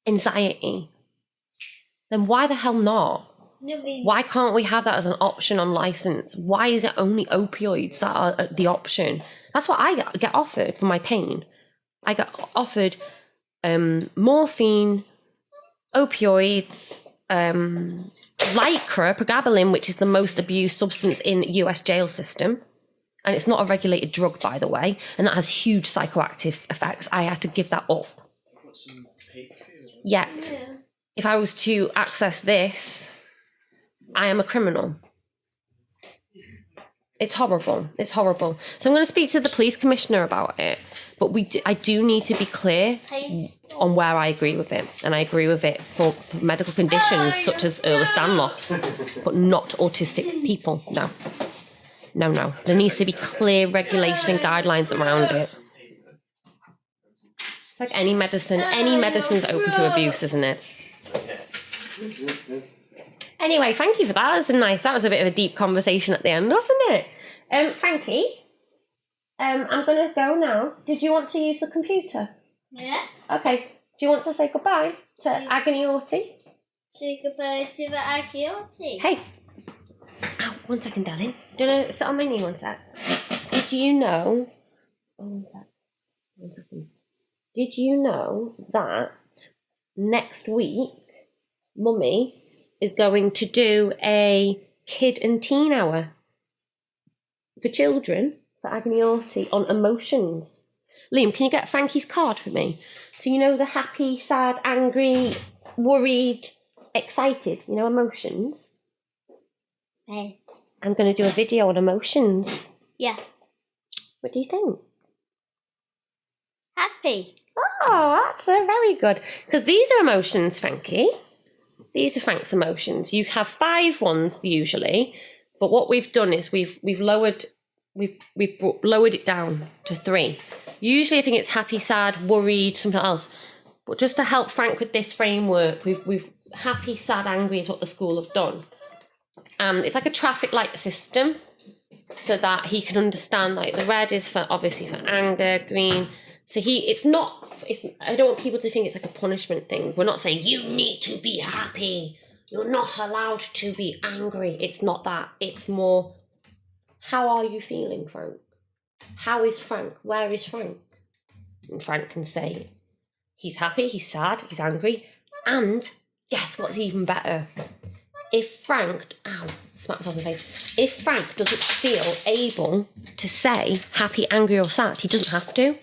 Speaker 1: anxiety, then why the hell not? Why can't we have that as an option on license? Why is it only opioids that are the option? That's what I get offered for my pain. I get offered morphine, opioids, Lycra, pregabalin, which is the most abused substance in US jail system. And it's not a regulated drug, by the way. And that has huge psychoactive effects. I had to give that up. Yet, if I was to access this, I am a criminal. It's horrible. It's horrible. So I'm going to speak to the police commissioner about it. But I do need to be clear on where I agree with it. And I agree with it for medical conditions such as Ehlers-Danlos loss, but not autistic people. No. No. There needs to be clear regulation and guidelines around it. It's like any medicine. Any medicine's open to abuse, isn't it? Anyway, thank you for that. That was a bit of a deep conversation at the end, wasn't it? Frankie, I'm going to go now. Did you want to use the computer?
Speaker 4: Yeah.
Speaker 1: Okay. Do you want to say goodbye to Agony Autie?
Speaker 4: Say goodbye to the Agony Autie.
Speaker 1: Hey. Oh, 1 second, darling. Do you want to sit on my knee 1 sec? Did you know... Oh, 1 sec. 1 second. Did you know that next week, Mummy is going to do a kid and teen hour for children, for Agony Autie, on emotions. Liam, can you get Frankie's card for me? So you know the happy, sad, angry, worried, excited, emotions?
Speaker 4: Hey.
Speaker 1: I'm going to do a video on emotions.
Speaker 4: Yeah.
Speaker 1: What do you think?
Speaker 4: Happy.
Speaker 1: Oh, that's very good. Because these are emotions, Frankie. These are Frank's emotions. You have 5 ones usually, but what we've done is we've lowered it down to 3. Usually I think it's happy, sad, worried, something else. But just to help Frank with this framework, we've happy, sad, angry is what the school have done. And it's like a traffic light system so that he can understand, like the red is for obviously for anger, green. So I don't want people to think it's like a punishment thing. We're not saying you need to be happy. You're not allowed to be angry. It's not that. It's more, how are you feeling, Frank? How is Frank? Where is Frank? And Frank can say he's happy, he's sad, he's angry. And guess what's even better? If Frank, smack myself in the face. If Frank doesn't feel able to say happy, angry or sad, he doesn't have to.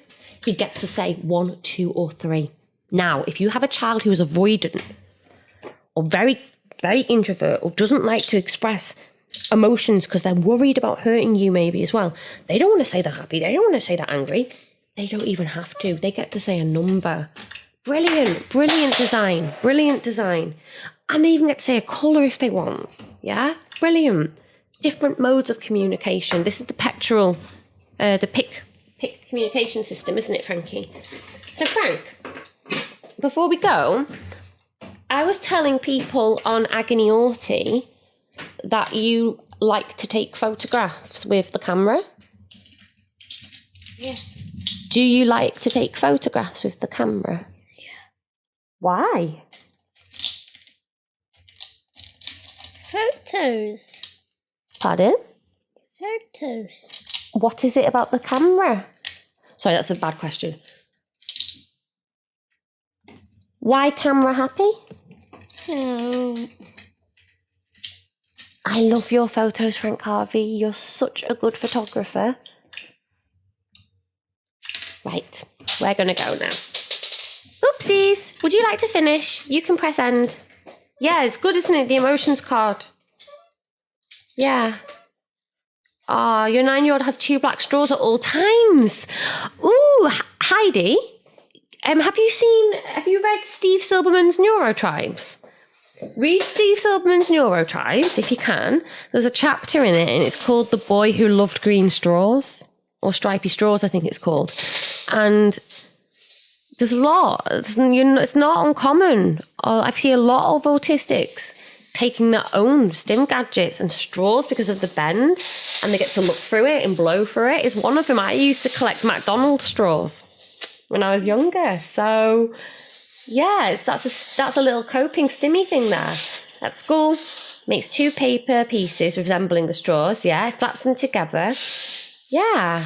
Speaker 1: He gets to say 1, 2 or 3. Now, if you have a child who is avoidant or very, very introvert or doesn't like to express emotions because they're worried about hurting you maybe as well, they don't want to say they're happy, they don't want to say they're angry. They don't even have to. They get to say a number. Brilliant design. And they even get to say a colour if they want. Yeah? Brilliant. Different modes of communication. This is the pectoral, the PIC communication system, isn't it, Frankie? So, Frank, before we go, I was telling people on Agony Autie that you like to take photographs with the camera.
Speaker 4: Yeah.
Speaker 1: Do you like to take photographs with the camera?
Speaker 4: Yeah.
Speaker 1: Why?
Speaker 4: Photos.
Speaker 1: Pardon?
Speaker 4: Photos.
Speaker 1: What is it about the camera? Sorry, that's a bad question. Why camera happy? I love your photos, Frank Harvey. You're such a good photographer. Right, we're going to go now. Oopsies. Would you like to finish? You can press end. Yeah, it's good, isn't it? The emotions card. Yeah. Ah, your 9-year-old has 2 black straws at all times. Ooh, Heidi, have you read Steve Silberman's Neurotribes? Read Steve Silberman's Neurotribes if you can. There's a chapter in it and it's called The Boy Who Loved Green Straws, or Stripy Straws, I think it's called. And there's a lot. It's not uncommon. I've seen a lot of autistics taking their own Stim gadgets and straws because of the bend, and they get to look through it and blow through it. Is one of them. I used to collect McDonald's straws when I was younger. So yeah, that's a little coping stimmy thing there. At school, makes 2 paper pieces resembling the straws. Yeah, flaps them together. Yeah.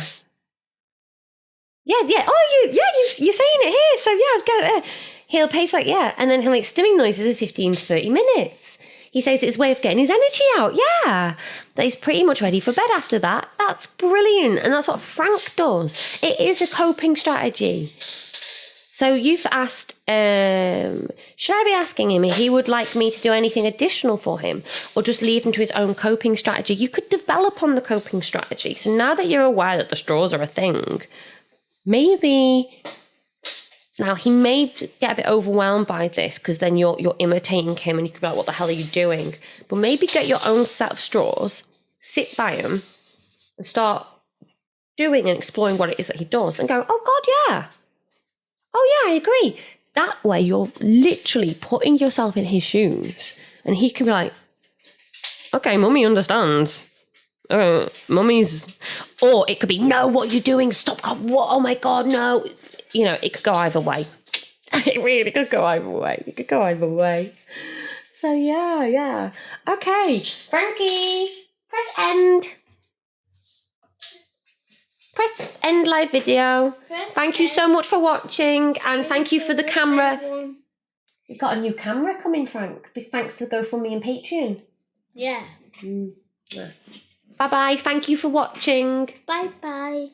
Speaker 1: Yeah. Oh, you're saying it here. So yeah, he'll pace like, yeah, and then he'll make stimming noises of 15 to 30 minutes. He says it's his way of getting his energy out. Yeah, that he's pretty much ready for bed after that. That's brilliant, and that's what Frank does. It is a coping strategy. So you've asked, should I be asking him if he would like me to do anything additional for him, or just leave him to his own coping strategy? You could develop on the coping strategy. So now that you're aware that the straws are a thing, maybe. Now, he may get a bit overwhelmed by this because then you're imitating him and you could be like, what the hell are you doing? But maybe get your own set of straws, sit by him and start doing and exploring what it is that he does and go, oh, God, yeah. Oh, yeah, I agree. That way you're literally putting yourself in his shoes and he can be like, okay, mummy understands. Mummy's... Or it could be, no, what are you doing? Stop, God, what? Oh, my God, no. You know, it could go either way. It really could go either way. So, yeah. Okay, Frankie, press end. Press end live video. Thank you so much for watching, and thank you for the camera. We've got a new camera coming, Frank. Big thanks to GoFundMe and Patreon.
Speaker 4: Yeah.
Speaker 1: Bye-bye. Thank you for watching.
Speaker 4: Bye-bye.